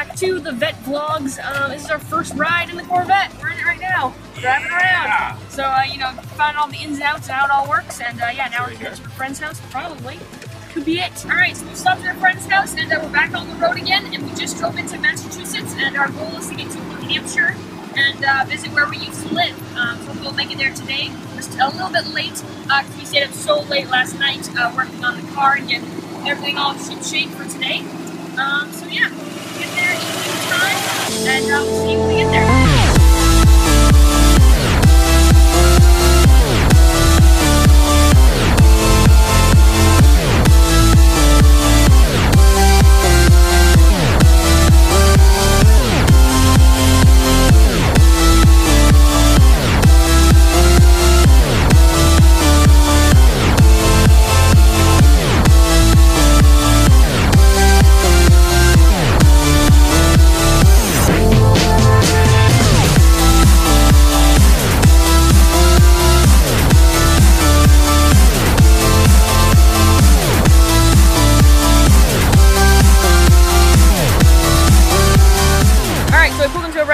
back to the VetteVlogs. This is our first ride in the Corvette. We're in it right now, driving around. So, you know, found all the ins and outs and how it all works. And yeah, now we're going to a friend's house, probably. Could be it. Alright, so we stopped at a friend's house and we're back on the road again. And we just drove into Massachusetts. And our goal is to get to Hampshire and visit where we used to live. So we'll make it there today. We're a little bit late because we stayed up so late last night working on the car and getting everything all ship shape for today. So yeah, we'll get there in good time and we'll see when we get there.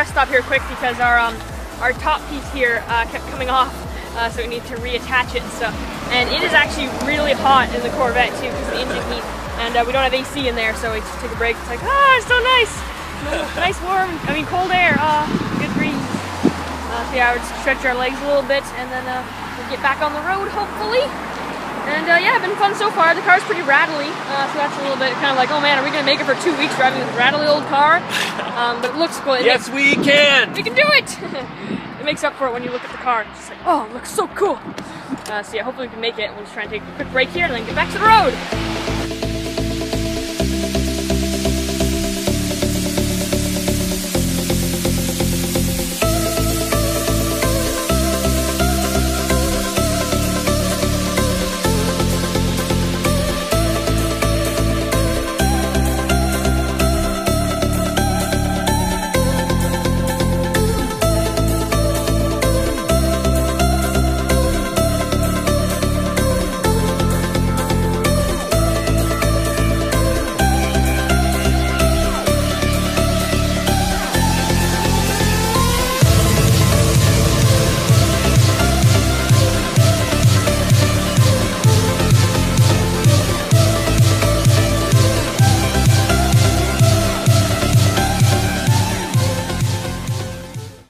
Stop here quick because our top piece here kept coming off, so we need to reattach it and stuff. And it is actually really hot in the Corvette too because of the engine heat, and we don't have AC in there, so we just take a break. It's like, it's so nice, nice warm, cold air, good breeze. So yeah, we'll just stretch our legs a little bit, and then we'll get back on the road hopefully. And yeah, it's been fun so far. The car's pretty rattly, so that's a little bit kind of like, oh man, are we gonna make it for 2 weeks driving this rattly old car? But it looks cool. Yes, we can! We can do it! It makes up for it when you look at the car. It's just like, oh, it looks so cool. So yeah, hopefully we can make it. We'll just try and take a quick break here and then get back to the road.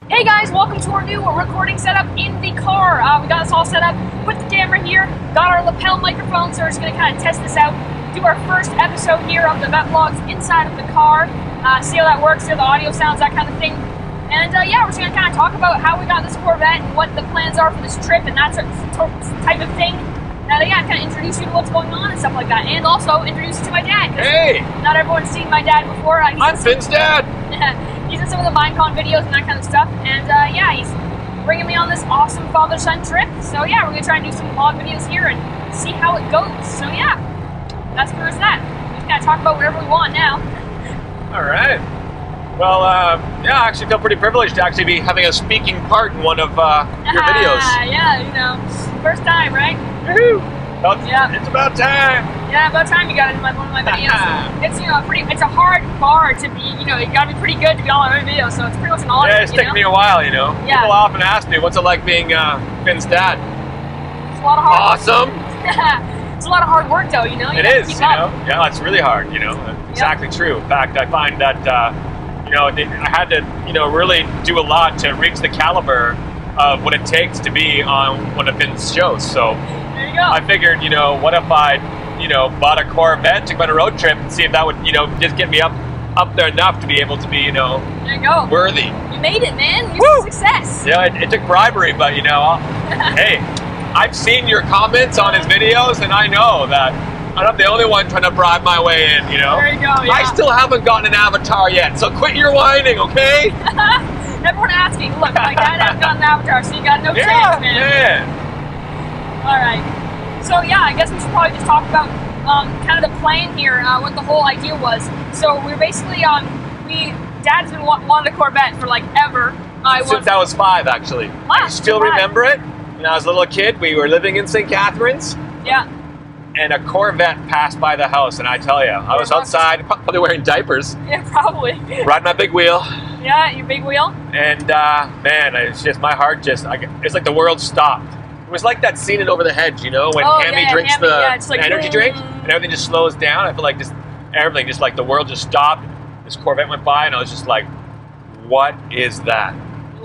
Hey guys, welcome to our new recording setup in the car. We got this all set up, put the camera here, got our lapel microphone, so we're just going to kind of test this out, do our first episode here of the VetteVlogs inside of the car, see how that works, see how the audio sounds, that kind of thing. And yeah, we're just going to kind of talk about how we got this Corvette and what the plans are for this trip and that type of thing. And yeah, kind of introduce you to what's going on and stuff like that, and also introduce you to my dad. Hey! Not everyone's seen my dad before. I'm Finn's dad! He's in some of the Minecon videos and that kind of stuff, and yeah, he's bringing me on this awesome father-son trip. So yeah, we're gonna try and do some vlog videos here and see how it goes. So yeah, that's pretty much that. We just gotta talk about whatever we want now. All right. Well, yeah, I actually feel pretty privileged to actually be having a speaking part in one of your videos. Yeah, you know, first time, right? Woohoo! It's about time. Yeah, about time you got into one of my videos. It's, you know, it's a hard bar to be, you know, you gotta be pretty good to be on my videos, so it's pretty much an honor. Yeah, it's taken me a while, you know. Yeah. People often ask me, what's it like being Finn's dad? It's a lot of hard Awesome! It's a lot of hard work though, you know? It is, you know? Yeah, that's really hard, you know? Exactly true. In fact, I find that, you know, I had to, you know, really do a lot to reach the caliber of what it takes to be on one of Finn's shows, so there you go. I figured, you know, what if I, you know, bought a Corvette, took me on a road trip, and see if that would, you know, just get me up there enough to be able to be, you know, there you go. Worthy. You made it, man. You're a success. Yeah, it took bribery, but, you know, hey, I've seen your comments on his videos, and I know that I'm not the only one trying to bribe my way in, you know? There you go, yeah. I still haven't gotten an avatar yet, so quit your whining, okay? Everyone asking, look, my dad hasn't gotten an avatar, so you got no chance, man. Yeah. Alright. So yeah, I guess we should probably just talk about kind of the plan here, what the whole idea was. So we're basically, Dad's been wanting a Corvette for like ever. Since I was 5, actually. Wow, I still remember it. When I was a little kid, we were living in St. Catharines. Yeah. and a Corvette passed by the house, and I tell you, I was outside, probably wearing diapers. Yeah, probably. Riding my big wheel. Yeah, your big wheel. And man, it's just, my heart just, it's like the world stopped. It was like that scene in Over the Hedge, you know, when Hammy drinks the energy drink, and everything just slows down. I feel like just everything, just like the world just stopped. This Corvette went by, and I was just like, what is that?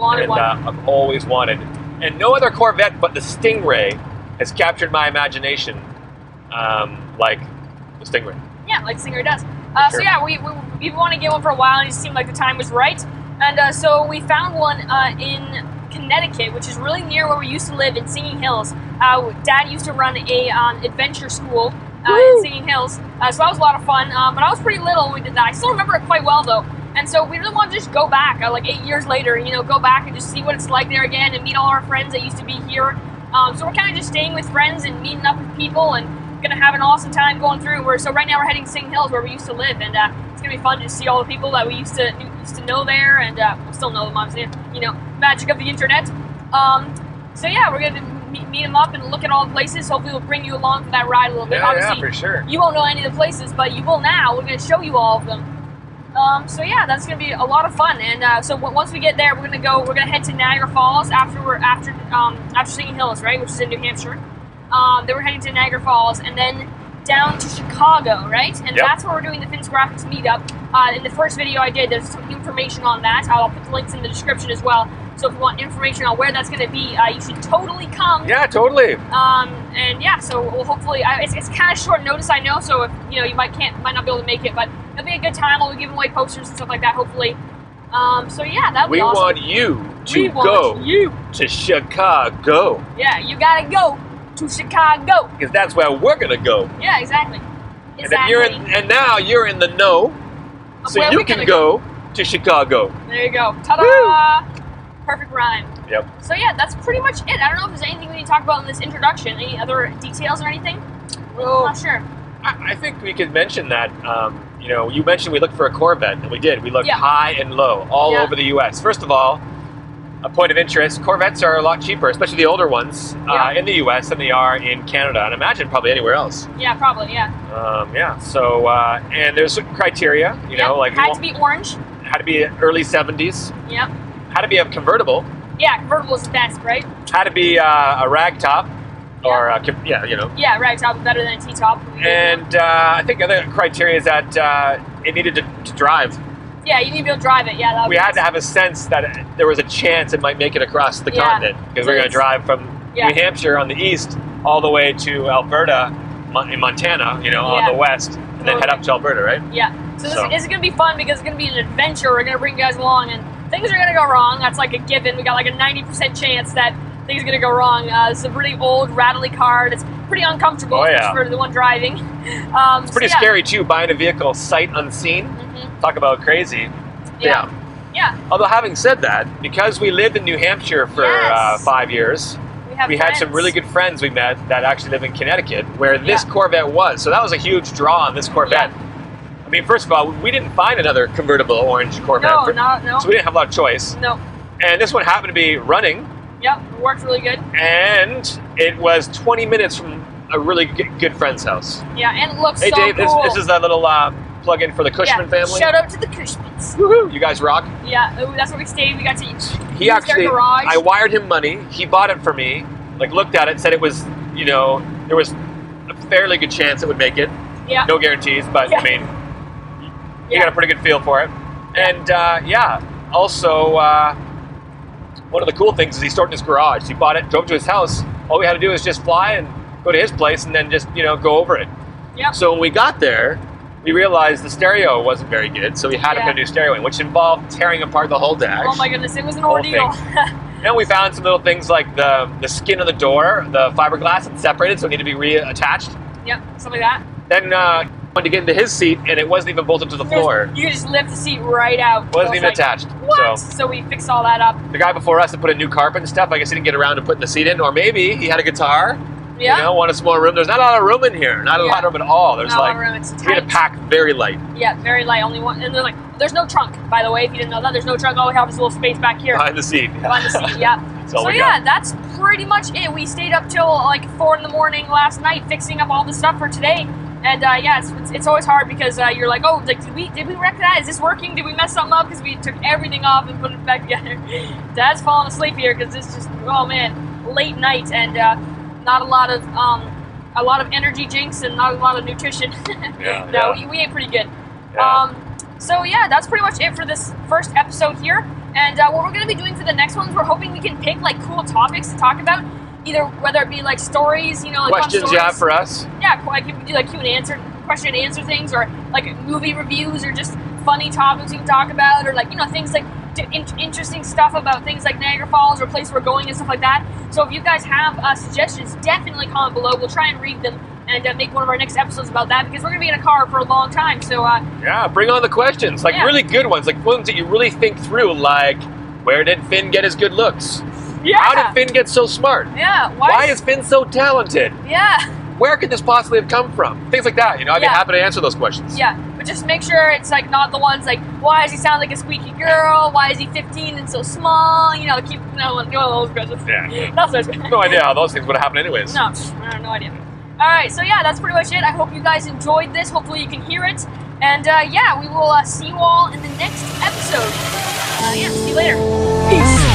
I've always wanted. And no other Corvette but the Stingray has captured my imagination like the Stingray. Yeah, like the Stingray does. Sure. So yeah, we've wanted to get one for a while, and it seemed like the time was right. And so we found one in Connecticut, which is really near where we used to live in Singing Hills. Dad used to run a adventure school in Singing Hills, so that was a lot of fun. But I was pretty little when we did that. I still remember it quite well, though. And so we really want to just go back, like 8 years later, you know, go back and just see what it's like there again and meet all our friends that used to be here. So we're kind of just staying with friends and meeting up with people and gonna have an awesome time going through. So right now we're heading to Singing Hills where we used to live, and it's gonna be fun to see all the people that we used to know there, and we'll still know them, obviously, you know, magic of the internet. So yeah, we're gonna meet them up and look at all the places. Hopefully we'll bring you along for that ride a little bit. Obviously, yeah, for sure. You won't know any of the places, but you will now. We're gonna show you all of them. So yeah, that's gonna be a lot of fun. And so once we get there, we're gonna head to Niagara Falls after Singing Hills, right, which is in New Hampshire. Then we're heading to Niagara Falls, and then down to Chicago, right? And that's where we're doing the Fins Graphics meetup. In the first video I did, there's some information on that. I'll put the links in the description as well. So if you want information on where that's going to be, you should totally come. Yeah, totally. And yeah, so we'll hopefully, it's kind of short notice, I know. So if you know, you might not be able to make it, but it'll be a good time. We'll be giving away posters and stuff like that, hopefully. So yeah, that'll be awesome. We want you to go to Chicago. Yeah, you gotta go to Chicago. Because that's where we're gonna go. Yeah, exactly. And now you're in the know, so you can go to Chicago. There you go. Ta-da! Woo! Perfect rhyme. Yep. So yeah, that's pretty much it. I don't know if there's anything we need to talk about in this introduction. Any other details or anything? Well, I'm not sure. I think we could mention that, you know, you mentioned we looked for a Corvette, and we did. We looked high and low all over the U.S. First of all, a point of interest, Corvettes are a lot cheaper, especially the older ones, in the U.S. than they are in Canada, and imagine probably anywhere else. Yeah, probably, yeah. Yeah, so, and there's certain criteria, you know, like... Had to be orange. Had to be early 70s. Yep. Had to be a convertible. Yeah, convertible is the best, right? Had to be a rag top. Or, you know. Yeah, rag top is better than a T-top. And I think other criteria is that it needed to drive. Yeah, you need to be able to drive it. Yeah, that would we had to have a sense that there was a chance it might make it across the continent, because we're going to drive from New Hampshire on the east all the way to Alberta in Montana, you know, on the west, and then head up to Alberta, right? Yeah. So this is going to be fun because it's going to be an adventure. We're going to bring you guys along, and things are going to go wrong. That's like a given. We got like a 90% chance that things are going to go wrong. This is a really old, rattly car. It's pretty uncomfortable for the one driving. It's pretty scary too, buying a vehicle sight unseen. Talk about crazy. Yeah. Although having said that, because we lived in New Hampshire for 5 years, we had some really good friends we met that actually live in Connecticut, where this Corvette was. So that was a huge draw on this Corvette. I mean, first of all, we didn't find another convertible orange Corvette. No. So we didn't have a lot of choice. No. And this one happened to be running. Yep, it worked really good. And it was 20 minutes from a really good friend's house. Yeah, and it looks so Dave, cool. This is that little plug-in for the Cushman family. Shout out to the Cushmans. Woohoo! You guys rock. Yeah, that's where we stayed. We got to use actually, their garage. I wired him money. He bought it for me. Like, looked at it, said it was, you know, there was a fairly good chance it would make it. Yeah. No guarantees, but I mean, you got a pretty good feel for it. And also, one of the cool things is he stored in his garage. He bought it, drove to his house. All we had to do was just fly and go to his place and then just, you know, go over it. Yep. So when we got there, we realized the stereo wasn't very good, so we had to put a new stereo in, which involved tearing apart the whole dash. Oh my goodness, it was an ordeal. And we found some little things like the skin of the door, the fiberglass that's separated, so it needed to be reattached. Yep, something like that. Then wanted to get into his seat, and it wasn't even bolted to the floor. You could just lift the seat right out. Wasn't even attached. What? So we fixed all that up. The guy before us had put a new carpet and stuff. I guess he didn't get around to putting the seat in, or maybe he had a guitar. Yeah. You know, want a small room. There's not a lot of room in here. Not a lot of room at all. There's not like, a lot of room. It's you gotta pack very light. Yeah, very light. Only one. And there's no trunk, by the way. If you didn't know that, there's no trunk. All we have is a little space back here. Behind the seat. Behind the seat, yeah. So yeah, that's pretty much it. We stayed up till like 4 in the morning last night fixing up all the stuff for today. And yeah, it's always hard because you're like, oh, like, did we wreck that? Is this working? Did we mess something up? Because we took everything off and put it back together. Dad's falling asleep here because it's just, oh man, late night and not a lot of energy drinks and not a lot of nutrition. No, we ate pretty good. Yeah. So yeah, that's pretty much it for this first episode here. And what we're going to be doing for the next ones, we're hoping we can pick like cool topics to talk about. Either whether it be like stories, you know, like questions you have for us. Yeah, like we do like question and answer things, or like movie reviews, or just funny topics we can talk about, or like, you know, things like interesting stuff about things like Niagara Falls or place we're going and stuff like that. So if you guys have suggestions, definitely comment below. We'll try and read them and make one of our next episodes about that, because we're gonna be in a car for a long time. So yeah, bring on the questions, like really good ones, like ones that you really think through, like where did Finn get his good looks? Yeah. How did Finn get so smart? Yeah. Why is Finn so talented? Yeah. Where could this possibly have come from? Things like that, you know, I'd be happy to answer those questions. Yeah, but just make sure it's like not the ones like, why does he sound like a squeaky girl? Why is he 15 and so small? You know, keep those questions. Yeah. That's what no idea how those things would have happened anyways. No, I have no idea. All right, so yeah, that's pretty much it. I hope you guys enjoyed this. Hopefully you can hear it. And yeah, we will see you all in the next episode. Yeah, see you later. Peace.